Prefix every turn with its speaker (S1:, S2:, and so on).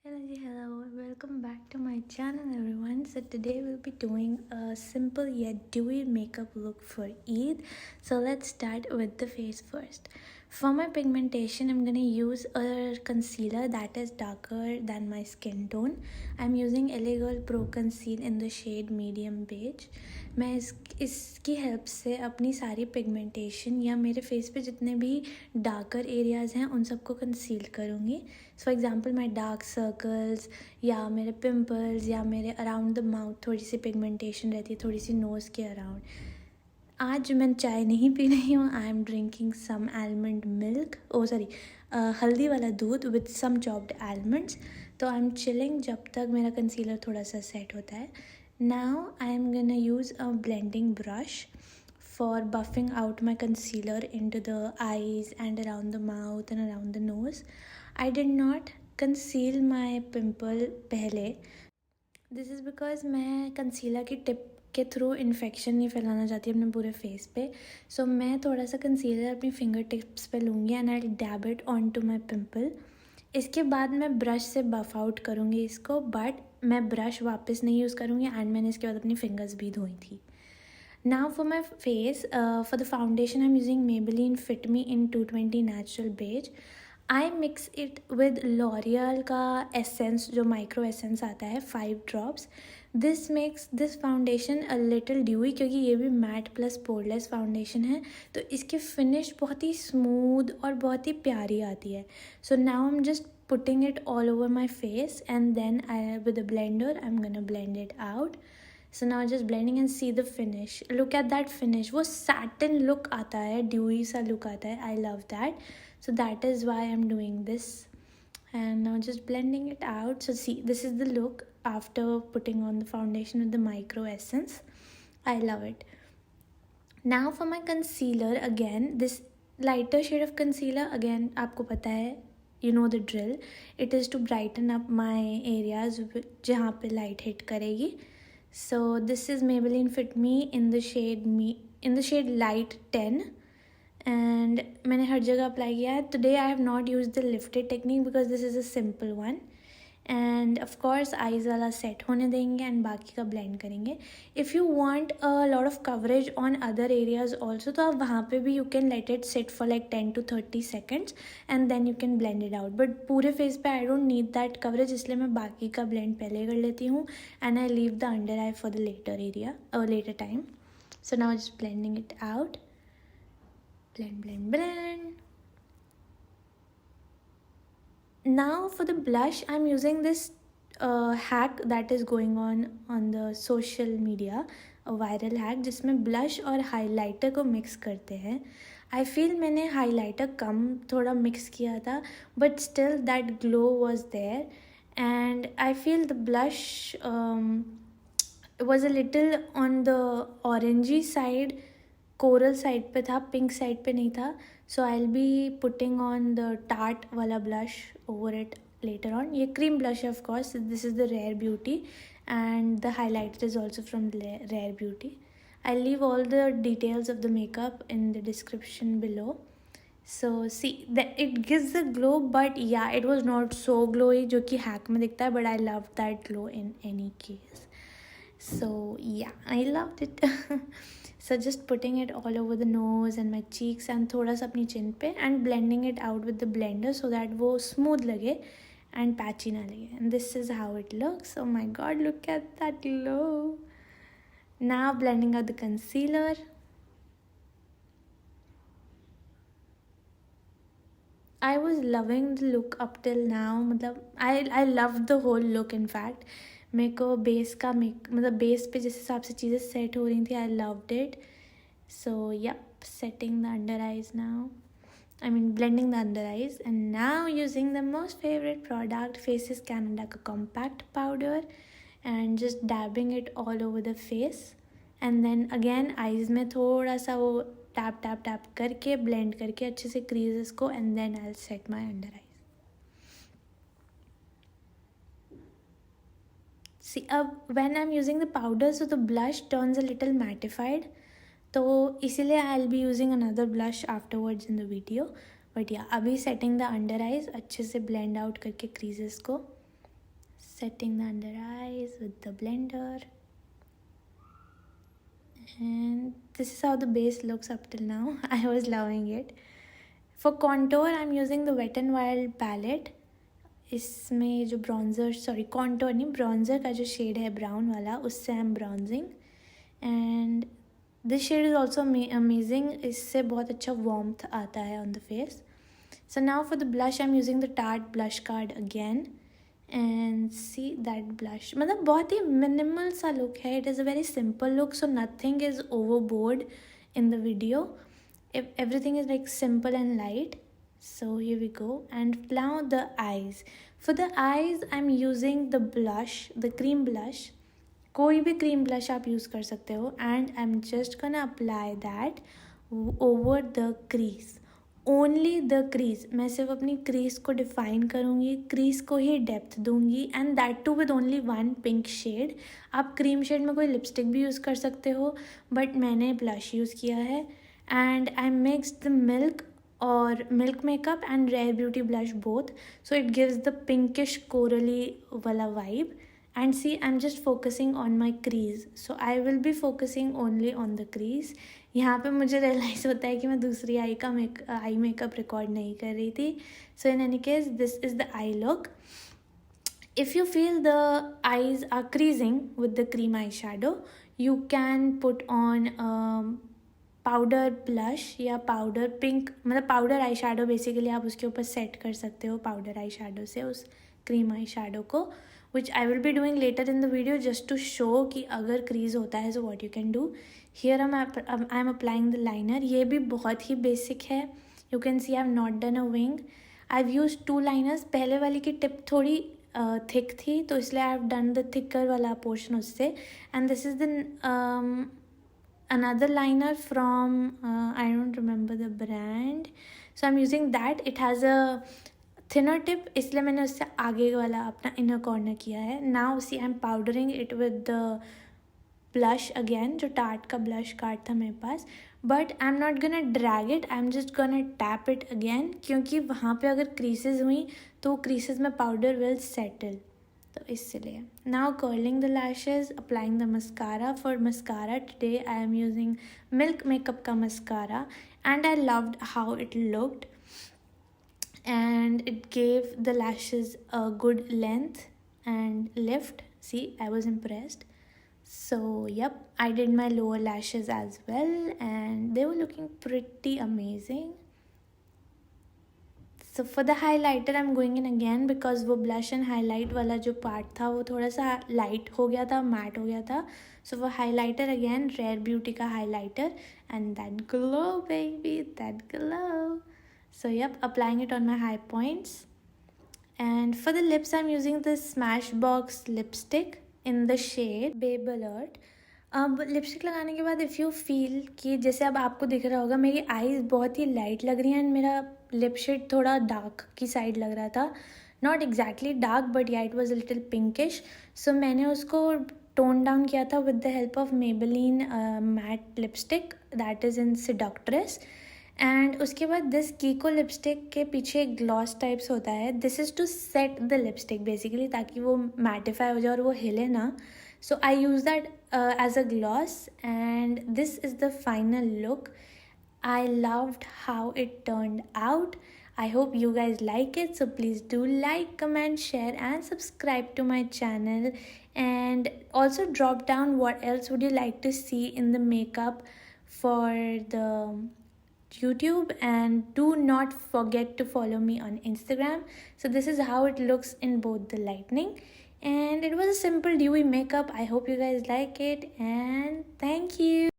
S1: Hello, welcome back to my channel everyone. So today we'll be doing a simple yet dewy makeup look for Eid. So let's start with the face first. For my pigmentation, I'm gonna use a concealer that is darker than my skin tone. I'm using LA Girl Pro Conceal in the shade medium beige. मैं इसकी help से अपनी सारी pigmentation या मेरे face पे जितने भी डार्कर एरियाज़ हैं उन सबको कंसील करूँगी. For example my dark circles या मेरे पिम्पल्स या मेरे अराउंड द माउथ थोड़ी सी पिगमेंटेशन रहती है, थोड़ी सी नोज़ के अराउंड. आज मैं चाय नहीं पी रही हूँ. I am drinking some almond milk, हल्दी वाला दूध विद सम चॉप्ड आलमंड्स. तो आई एम चिलिंग जब तक मेरा कंसीलर थोड़ा सा सेट होता है. Now I am gonna use a blending brush for buffing out my concealer into the eyes and around the mouth and around the nose. I did not conceal my pimple पहले. This is because मैं concealer की tip के through infection नहीं फैलाना चाहती अपने पूरे face पे. सो मैं थोड़ा सा कंसीलर अपनी फिंगर टिप्स पे लूँगी and I dab it on to my pimple. इसके बाद मैं ब्रश से बफ आउट करूँगी इसको, बट मैं ब्रश वापस नहीं यूज़ करूँगी एंड मैंने इसके बाद अपनी फिंगर्स भी धोई थी. Now for my face, for the foundation I am using Maybelline Fit Me in 220 Natural Beige. I mix it with L'Oreal का एसेंस, जो माइक्रो एसेंस आता है, 5 drops. This makes this foundation a little dewy, क्योंकि ये भी mat plus poreless foundation है तो इसकी फिनिश बहुत ही स्मूथ और बहुत ही प्यारी आती है. So now I am just putting it all over my face and then with a blender I'm gonna blend it out. So now just blending and see the finish. Look at that finish. वो satin look आता है, dewy सा look आता है. I love that. So that is why I'm doing this. And now just blending it out. So see, this is the look after putting on the foundation with the micro essence. I love it. Now for my concealer, again this lighter shade of concealer. Again आपको पता है, you know the drill. It is to brighten up my areas जहाँ पे light hit करेगी. So this is Maybelline Fit Me in the shade light 10 and मैंने हर जगह apply किया है. Today I have not used the lifted technique because this is a simple one. And of course eyes वाला set होने देंगे and बाकी का blend करेंगे. If you want a lot of coverage on other areas also तो आप वहाँ पे भी you can let it sit for like 10 to 30 seconds and then you can blend it out. But पूरे फेस पे I don't need that coverage, इसलिए मैं बाकी का ब्लेंड पहले कर लेती हूँ and I leave the under eye for the later area और later time. So now just blending it out. blend. Now for the blush, I'm using this hack that is going on the social media, a viral hack जिसमें blush और highlighter को mix करते हैं. I feel मैंने highlighter कम थोड़ा mix किया था, but still that glow was there. And I feel the blush was a little on the orangey side, coral side पे था, पिंक साइड पे नहीं था. So I will be putting on the Tarte वाला blush over it later on. ये cream blush है of course. This is the Rare Beauty and the highlighter is also from Rare Beauty. I leave all the details of the makeup in the description below. So see that it gives the glow, but yeah it was not so glowy जो कि hack में दिखता है, but I love that glow in any case. So yeah, I loved it. So just putting it all over the nose and my cheeks and थोड़ा सा अपनी chin पे and blending it out with the blender so that वो smooth लगे and patchy ना लगे. And this is how it looks. Oh my god, look at that glow. Now blending out the concealer. I was loving the look up till now. मतलब I loved the whole look in fact. मेरे को base का मतलब base पे जिस हिसाब से चीज़ें सेट हो रही थी, I loved it. So yup, setting the under eyes now. I mean blending the under eyes and now using the most favourite product, Faces Canada का compact powder, and just dabbing it all over the face. And then again eyes में थोड़ा सा वो tap tap tap करके blend करके अच्छे से creases को, and then I will set my under eyes. See, when I'm using the powder, so the blush turns a little mattified. तो इसीलिए I'll be using another blush afterwards in the video. But yeah, अभी setting the under eyes अच्छे से blend out करके creases को. setting the under eyes with the blender. And this is how the base looks up till now. I was loving it. For contour, I'm using the Wet n Wild palette. इसमें जो bronzer contour नहीं, bronzer का जो shade है brown वाला, उससे I am bronzing. And this shade is also amazing. इससे बहुत अच्छा वार्मथ आता है on the face. So now for the blush I am using the tart blush card again. And see that blush, मतलब बहुत ही मिनिमल सा look है. It is a very simple look, so nothing is overboard in the video. Everything is like simple and light. So here we go. And now the eyes. For the eyes I'm using the blush, the cream blush. कोई भी cream blush आप use कर सकते हो. And I'm just gonna apply that over the crease. Only the crease. मैं सिर्फ अपनी crease को define करूँगी, crease को ही depth दूँगी. And that too with only one pink shade. आप cream shade में कोई lipstick भी use कर सकते हो, but मैंने blush use किया है. And I mixed the milk makeup and Rare Beauty blush both, so it gives the pinkish corally wala vibe. And see, I'm just focusing on my crease, so I will be focusing only on the crease. यहाँ पे मुझे realize होता है कि मैं दूसरी आई का eye makeup record नहीं कर रही थी. So in any case, this is the eye look. If you feel the eyes are creasing with the cream eyeshadow, you can put on powder blush या पाउडर पिंक, मतलब powder eye shadow basically आप उसके ऊपर set कर सकते हो powder eye shadow से उस क्रीम आई शेडो को, which I will be doing later in the video just to show कि अगर क्रीज होता है so what you can do. Here I am applying the liner. ये भी बहुत ही बेसिक है. You can see I have not done a wing. I have use 2 liners. पहले वाली की टिप थोड़ी थिक थी, तो इसलिए I have done the thicker वाला पोर्शन उससे. And this is the another liner from I don't remember the brand, so I'm using that. It has a thinner tip, इसलिए मैंने उससे आगे वाला अपना inner corner किया है. Now see I'm powdering it with the blush again, जो Tarte का blush card था मेरे पास, but I'm not gonna drag it, I'm just gonna tap it again, क्योंकि वहाँ पे अगर creases हुई तो creases में powder will settle, तो इसलिए. Now curling the lashes, applying the mascara. For mascara today I am using Milk Makeup का mascara, and I loved how it looked and it gave the lashes a good length and lift. See, I was impressed. So yep, I did my lower lashes as well and they were looking pretty amazing. So for the highlighter I'm going in again because वो blush and highlight वाला जो part था वो थोड़ा सा light हो गया था, matte हो गया था. So for highlighter again Rare Beauty का highlighter, and that glow baby, that glow. So yep, applying it on my high points. And for the lips I'm using the Smashbox lipstick in the shade Babe Alert. अब lipstick लगाने के बाद if you feel कि जैसे अब आपको दिख रहा होगा मेरी आईज़ बहुत ही लाइट लग रही हैं एंड मेरा लिप शेड थोड़ा डार्क की साइड लग रहा था. Not exactly dark but yeah it was little pinkish. सो मैंने उसको टोन डाउन किया था with the help of Maybelline matte lipstick that is in seductress. And उसके बाद दिस कीको लिपस्टिक के पीछे एक ग्लॉस टाइप्स होता है. This is to set the lipstick basically, ताकि वो मैटिफाई हो जाए और वो हिले ना. So I use that as a gloss, and this is the final look. I loved how it turned out. I hope you guys like it, so please do like, comment, share and subscribe to my channel, and also drop down what else would you like to see in the makeup for the YouTube, and do not forget to follow me on Instagram. So this is how it looks in both the lightning. And it was a simple dewy makeup. I hope you guys like it, and thank you.